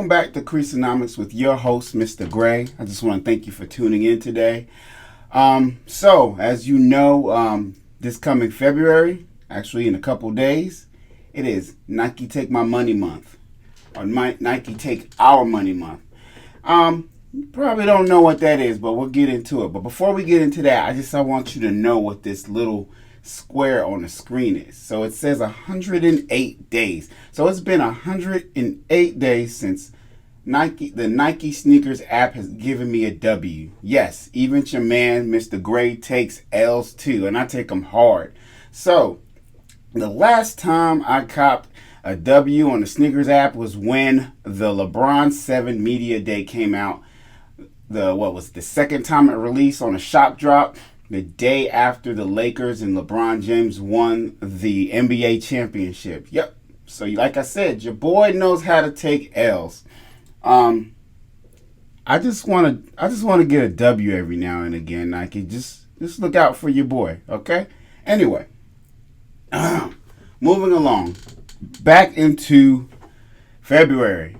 Welcome back to Creasonomics with your host, Mr. Gray. I just want to thank you for tuning in today. So, as you know, this coming February, actually in a couple days, it is Nike Take My Money Month, or Nike Take Our Money Month. You probably don't know what that is, but we'll get into it. But before we get into that, I want you to know what this little square on the screen is. So it says 108 days. So it's been 108 days since the Nike Sneakers app has given me a W. Yes, even your man, Mr. Gray, takes L's too, and I take them hard. So the last time I copped a W on the Sneakers app was when the LeBron 7 Media Day came out. The second time it released on a shop drop, the day after the Lakers and LeBron James won the NBA championship. Yep. So like I said, your boy knows how to take L's. I just want to get a W every now and again, Nike. Just look out for your boy, okay? Anyway, moving along. Back into February,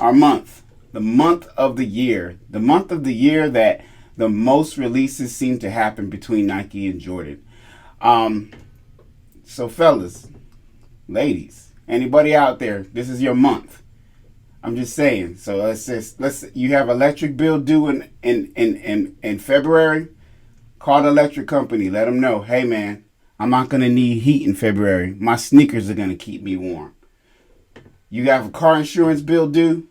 our month. The month of the year. The month of the year that the most releases seem to happen between Nike and Jordan. So fellas, ladies, anybody out there, this is your month. I'm just saying. So you have electric bill due in February. Call the electric company. Let them know, hey man, I'm not gonna need heat in February. My sneakers are gonna keep me warm. You have a car insurance bill due.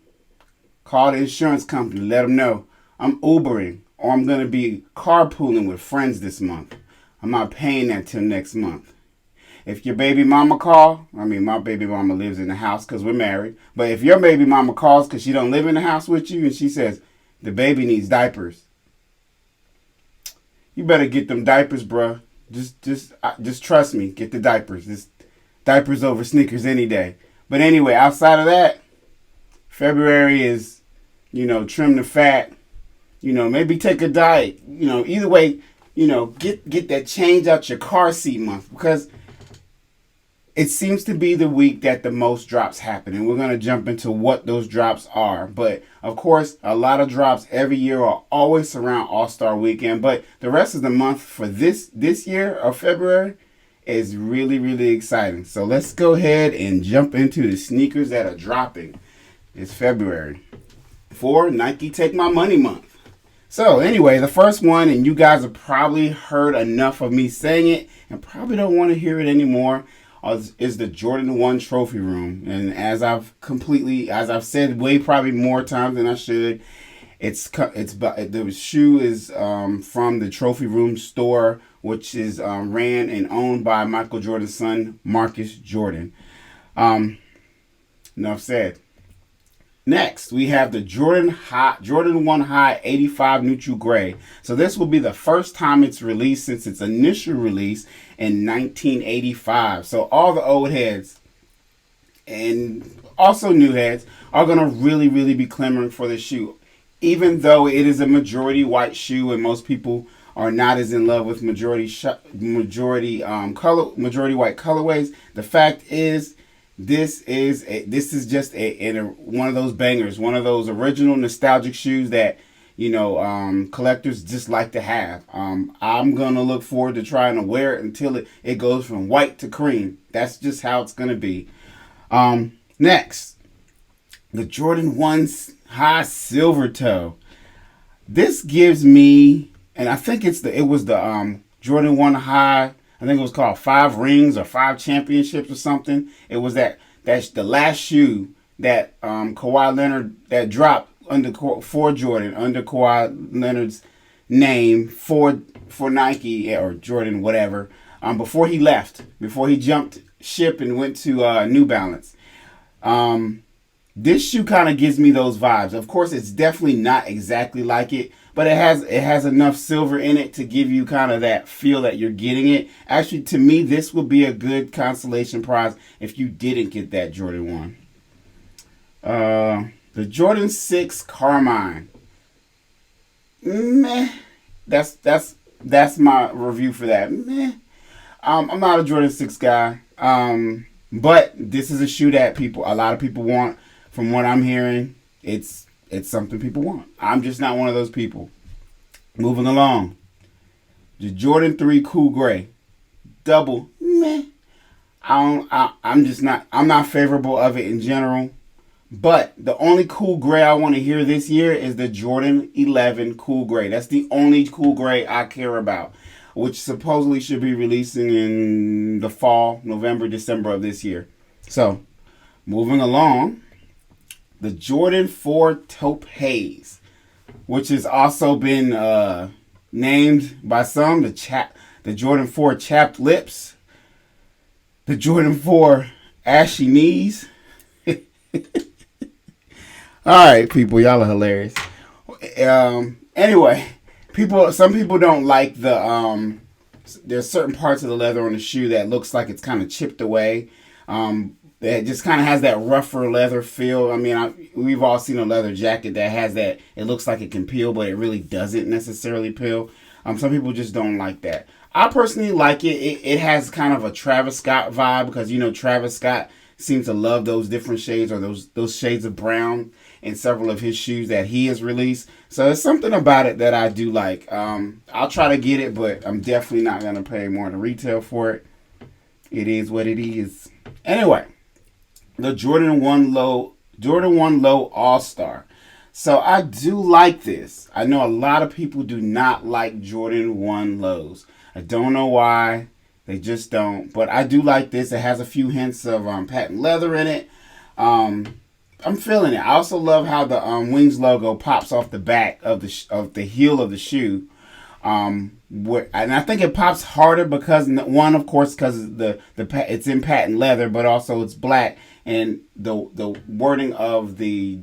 Call the insurance company. Let them know I'm Ubering or I'm going to be carpooling with friends this month. I'm not paying that till next month. If your baby mama my baby mama lives in the house because we're married. But if your baby mama calls because she don't live in the house with you and she says the baby needs diapers, you better get them diapers, bruh. Just trust me. Get the diapers. Just diapers over sneakers any day. But anyway, outside of that, February is, trim the fat, maybe take a diet, either way, get that change out your car seat month because it seems to be the week that the most drops happen. And we're going to jump into what those drops are. But of course, a lot of drops every year are always around All-Star Weekend. But the rest of the month for this year of February is really, really exciting. So let's go ahead and jump into the sneakers that are dropping. It's February for Nike Take My Money Month. So anyway, the first one, and you guys have probably heard enough of me saying it and probably don't want to hear it anymore, is the Jordan 1 Trophy Room. And as I've said way probably more times than I should, the shoe is from the Trophy Room store, which is ran and owned by Michael Jordan's son, Marcus Jordan. Enough said. Next, we have the Jordan 1 High 85 Neutral Gray. So this will be the first time it's released since its initial release in 1985. So all the old heads and also new heads are going to really, really be clamoring for this shoe. Even though it is a majority white shoe and most people are not as in love with majority white colorways, the fact is, this is just one of those bangers, one of those original nostalgic shoes that collectors just like to have. I'm gonna look forward to trying to wear it until it goes from white to cream. That's just how it's gonna be. Next, the Jordan 1 High Silver Toe. This gives me, and I think it was the Jordan 1 High. I think it was called 5 Rings or 5 Championships or something. It was that's the last shoe that Kawhi Leonard that dropped for Jordan under Kawhi Leonard's name for Nike or Jordan whatever before he jumped ship and went to New Balance. This shoe kind of gives me those vibes. Of course, it's definitely not exactly like it, but it has enough silver in it to give you kind of that feel that you're getting it. Actually, to me, this would be a good consolation prize if you didn't get that Jordan 1. The Jordan 6 Carmine. Meh. That's my review for that. Meh. I'm not a Jordan 6 guy. But this is a shoe that a lot of people want from what I'm hearing, it's something people want. I'm just not one of those people. Moving along. The Jordan 3 Cool Gray. Double. Meh. I'm not favorable of it in general. But the only cool gray I want to hear this year is the Jordan 11 Cool Gray. That's the only cool gray I care about, which supposedly should be releasing in the fall, November, December of this year. So, moving along, the Jordan 4 Taupe Haze, which has also been named by some the Jordan 4 Chapped Lips, the Jordan 4 Ashy Knees. All right, people, y'all are hilarious. Anyway, some people don't like there's certain parts of the leather on the shoe that looks like it's kind of chipped away. It just kind of has that rougher leather feel. I mean, we've all seen a leather jacket that has that. It looks like it can peel, but it really doesn't necessarily peel. Some people just don't like that. I personally like it. It has kind of a Travis Scott vibe because, Travis Scott seems to love those different shades or those shades of brown in several of his shoes that he has released. So there's something about it that I do like. I'll try to get it, but I'm definitely not going to pay more than retail for it. It is what it is. Anyway, the Jordan 1 Low All-Star. So I do like this. I know a lot of people do not like Jordan 1 Lows. I don't know why. They just don't. But I do like this. It has a few hints of patent leather in it. I'm feeling it. I also love how the Wings logo pops off the back of the heel of the shoe. And I think it pops harder because one, of course, because it's in patent leather, but also it's black, and the wording of the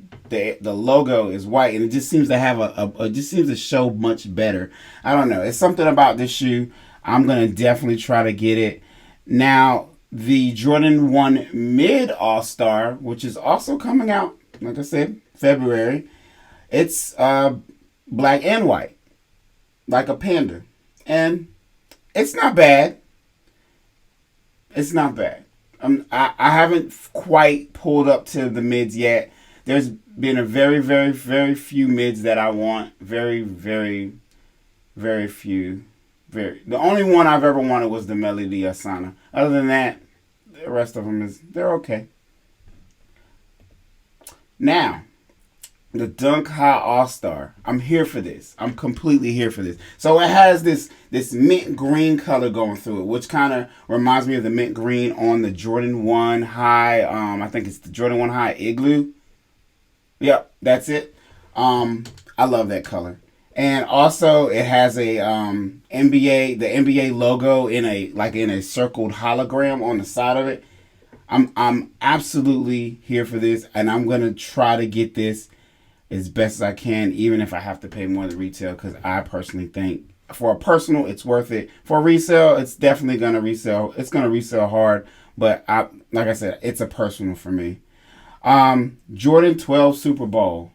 logo is white, and it just seems to have it just seems to show much better. I don't know. It's something about this shoe. I'm gonna definitely try to get it. Now, the Jordan 1 Mid All-Star, which is also coming out, like I said, February. It's black and white, like a panda. And it's not bad. It's not bad. I haven't quite pulled up to the mids yet. There's been a very, very, very few mids that I want. Very, very, very few. The only one I've ever wanted was the Melody Asana. Other than that, the rest of them they're okay. Now, the Dunk High All-Star. I'm here for this. I'm completely here for this. So it has this mint green color going through it, which kind of reminds me of the mint green on the Jordan 1 High. I think it's the Jordan 1 High Igloo. Yep, that's it. I love that color. And also it has the NBA logo in a circled hologram on the side of it. I'm absolutely here for this, and I'm gonna try to get this as best as I can, even if I have to pay more than retail, because I personally think for a personal it's worth it. For resale, it's definitely gonna resell. It's gonna resell hard, but like I said, it's a personal for me. Jordan 12 Super Bowl.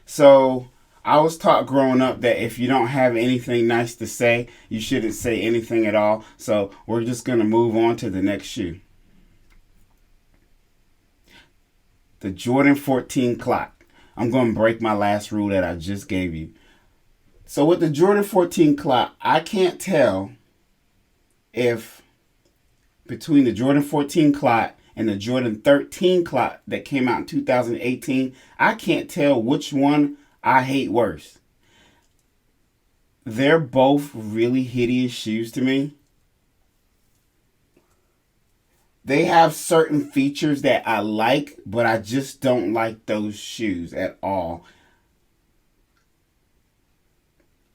So I was taught growing up that if you don't have anything nice to say, you shouldn't say anything at all. So we're just going to move on to the next shoe. The Jordan 14 Clock. I'm going to break my last rule that I just gave you. So with the Jordan 14 Clock, I can't tell if between the Jordan 14 Clock and the Jordan 13 Clock that came out in 2018, I can't tell which one I hate worse. They're both really hideous shoes to me. They have certain features that I like, but I just don't like those shoes at all.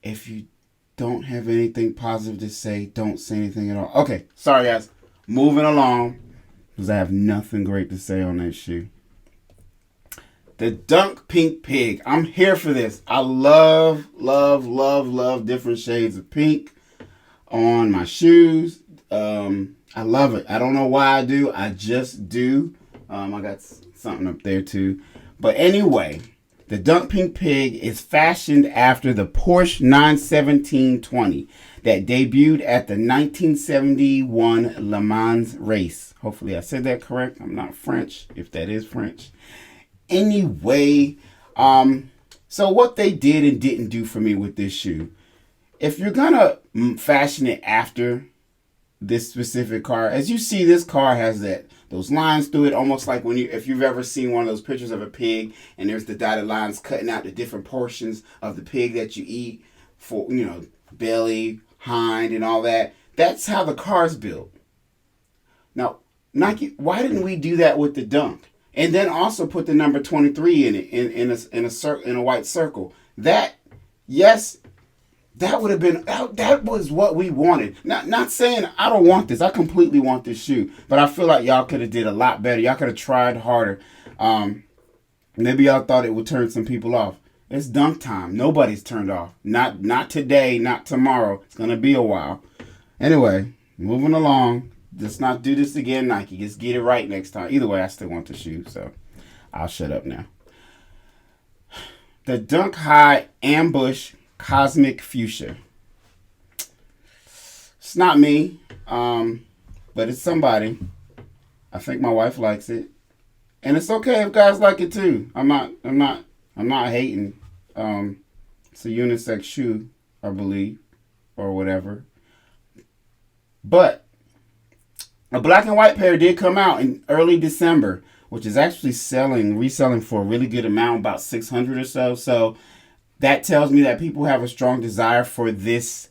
If you don't have anything positive to say, don't say anything at all. Okay, sorry guys. Moving along, because I have nothing great to say on that shoe. The Dunk Pink Pig. I'm here for this. I love, love, love, love different shades of pink on my shoes. I love it. I don't know why I do. I just do. I got something up there too. But anyway, The Dunk Pink Pig is fashioned after the Porsche 917-20 that debuted at the 1971 Le Mans race. Hopefully I said that correct. I'm not French, if that is French. Anyway, so what they did and didn't do for me with this shoe, if you're gonna fashion it after this specific car, as you see, this car has those lines through it, almost like if you've ever seen one of those pictures of a pig and there's the dotted lines cutting out the different portions of the pig that you eat, for belly, hind, and all that. That's how the car's built. Now, Nike, why didn't we do that with the Dunk? And then also put the number 23 in it in a white circle. Yes, that would have been, that was what we wanted. Not saying I don't want this. I completely want this shoe. But I feel like y'all could have did a lot better. Y'all could have tried harder. Maybe y'all thought it would turn some people off. It's Dunk time. Nobody's turned off. Not today, not tomorrow. It's going to be a while. Anyway, moving along. Let's not do this again, Nike. Just get it right next time. Either way, I still want the shoe. So I'll shut up now. The Dunk High Ambush Cosmic Fuchsia. It's not me, but it's somebody. I think my wife likes it, and it's okay if guys like it too. I'm not hating. It's a unisex shoe, I believe, or whatever. But a black and white pair did come out in early December, which is actually reselling for a really good amount, about $600 or so. So that tells me that people have a strong desire for this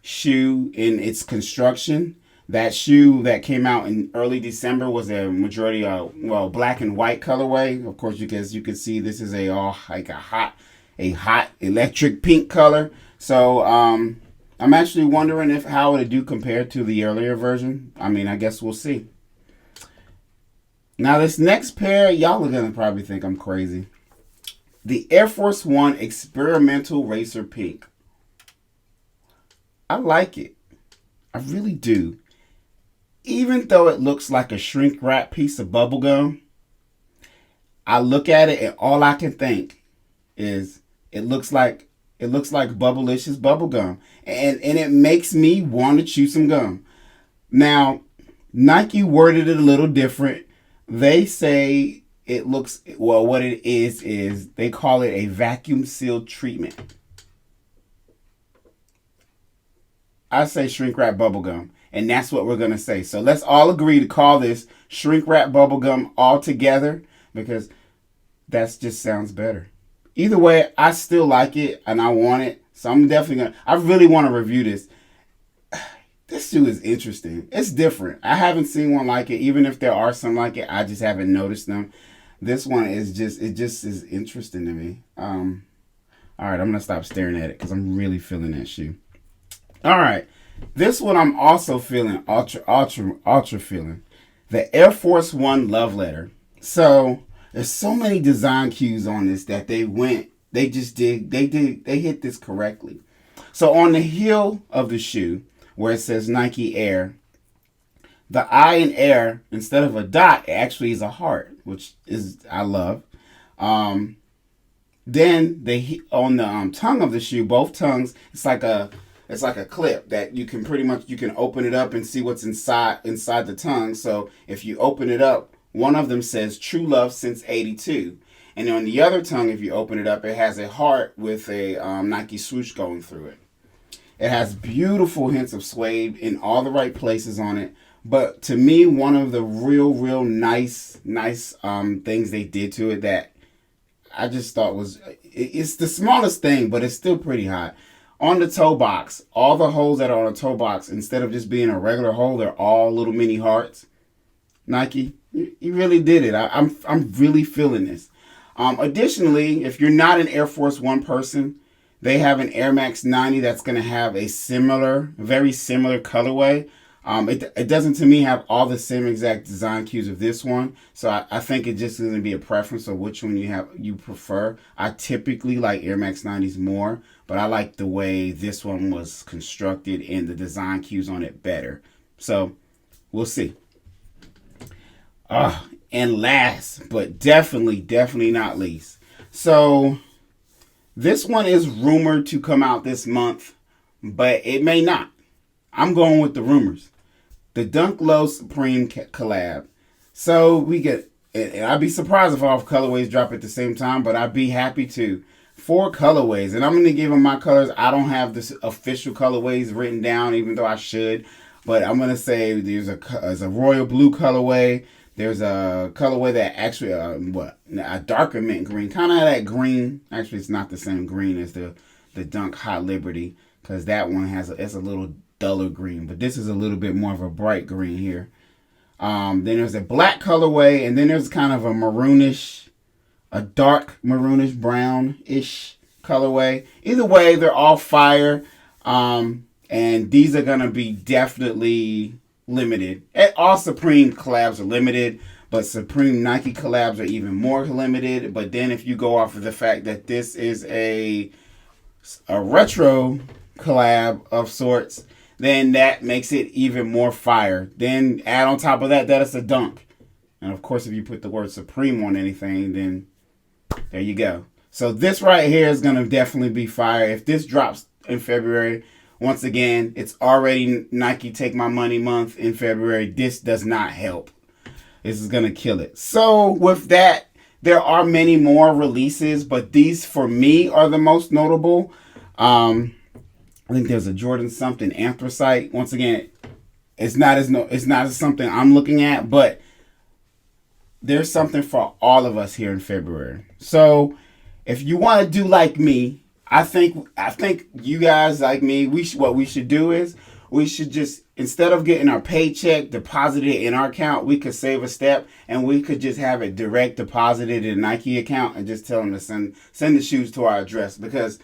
shoe in its construction. That shoe that came out in early December was a majority black and white colorway. Of course, because you can see this is a hot electric pink color. So I'm actually wondering how it would do compared to the earlier version. I mean, I guess we'll see. Now this next pair, y'all are gonna probably think I'm crazy. The Air Force One Experimental Racer Pink. I like it. I really do. Even though it looks like a shrink wrap piece of bubble gum, I look at it and all I can think is it looks like Bubblicious bubble gum. And it makes me want to chew some gum. Now, Nike worded it a little different. They say what it is they call it a vacuum sealed treatment. I say shrink wrap bubblegum, and that's what we're going to say. So let's all agree to call this shrink wrap bubblegum all together, because that just sounds better. Either way, I still like it and I want it. So I'm definitely I really want to review this. This shoe is interesting. It's different. I haven't seen one like it. Even if there are some like it, I just haven't noticed them. This one is just is interesting to me. All right, I'm going to stop staring at it because I'm really feeling that shoe. All right, this one I'm also feeling, ultra feeling. The Air Force One Love Letter. So there's so many design cues on this that they hit this correctly. So on the heel of the shoe, where it says Nike Air, the I in Air, instead of a dot, it actually is a heart, which is I love. Then on the tongue of the shoe, both tongues, it's like a clip that you can open it up and see what's inside the tongue. So if you open it up, one of them says True Love Since '82. And on the other tongue, if you open it up, it has a heart with a Nike swoosh going through it. It has beautiful hints of suede in all the right places on it. But to me, one of the real nice things they did to it that I just thought it's the smallest thing, but it's still pretty hot. On the toe box, all the holes that are on the toe box, instead of just being a regular hole, they're all little mini hearts. Nike, you really did it. I'm really feeling this. Additionally, if you're not an Air Force One person, they have an Air Max 90 that's going to have a very similar colorway. It doesn't, to me, have all the same exact design cues of this one. So I think it just is going to be a preference of which one you prefer. I typically like Air Max 90s more, but I like the way this one was constructed and the design cues on it better. So we'll see. And last, but definitely not least, So this one is rumored to come out this month, but it may not. I'm going with the rumors. The Dunk Low Supreme collab. So we get, and I'd be surprised if all colorways drop at the same time, but I'd be happy to. 4 colorways, and I'm going to give them my colors. I don't have the official colorways written down, even though I should. But I'm going to say there's a royal blue colorway. There's a colorway that actually, a darker mint green. Kind of that green. Actually, it's not the same green as the Dunk Hot Liberty, because that one it's a little duller green. But this is a little bit more of a bright green here. Then there's a black colorway, and then there's kind of a dark maroonish brownish colorway. Either way, they're all fire. And these are going to be definitely limited. All Supreme collabs are limited, but Supreme Nike collabs are even more limited. But then if you go off of the fact that this is a retro collab of sorts, then that makes it even more fire. Then add on top of that it's a dunk. And of course, if you put the word Supreme on anything, then there you go. So this right here is going to definitely be fire. If this drops in February, once again, it's already Nike Take My Money month in February. This does not help. This is going to kill it. So with that, there are many more releases, but these for me are the most notable. I think there's a Jordan something anthracite. Once again, it's not as something I'm looking at, but there's something for all of us here in February. So if you want to do like me, I think you guys like me, what we should do is we should just, instead of getting our paycheck deposited in our account, we could save a step and we could just have it direct deposited in a Nike account and just tell them to send the shoes to our address, because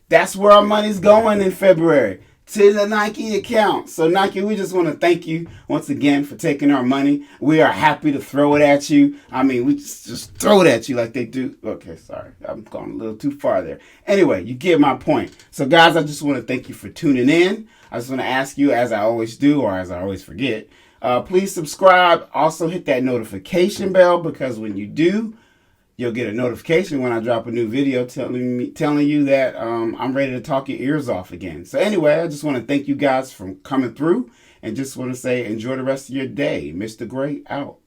that's where our money's going in February, to the Nike account. So Nike, we just want to thank you once again for taking our money. We are happy to throw it at you. I mean, we just throw it at you like they do. Okay, sorry. I'm going a little too far there. Anyway, you get my point. So guys, I just want to thank you for tuning in. I just want to ask you, as I always do, or as I always forget, please subscribe. Also hit that notification bell, because when you do, you'll get a notification when I drop a new video telling you that I'm ready to talk your ears off again. So anyway, I just want to thank you guys for coming through, and just want to say enjoy the rest of your day. Mr. Gray out.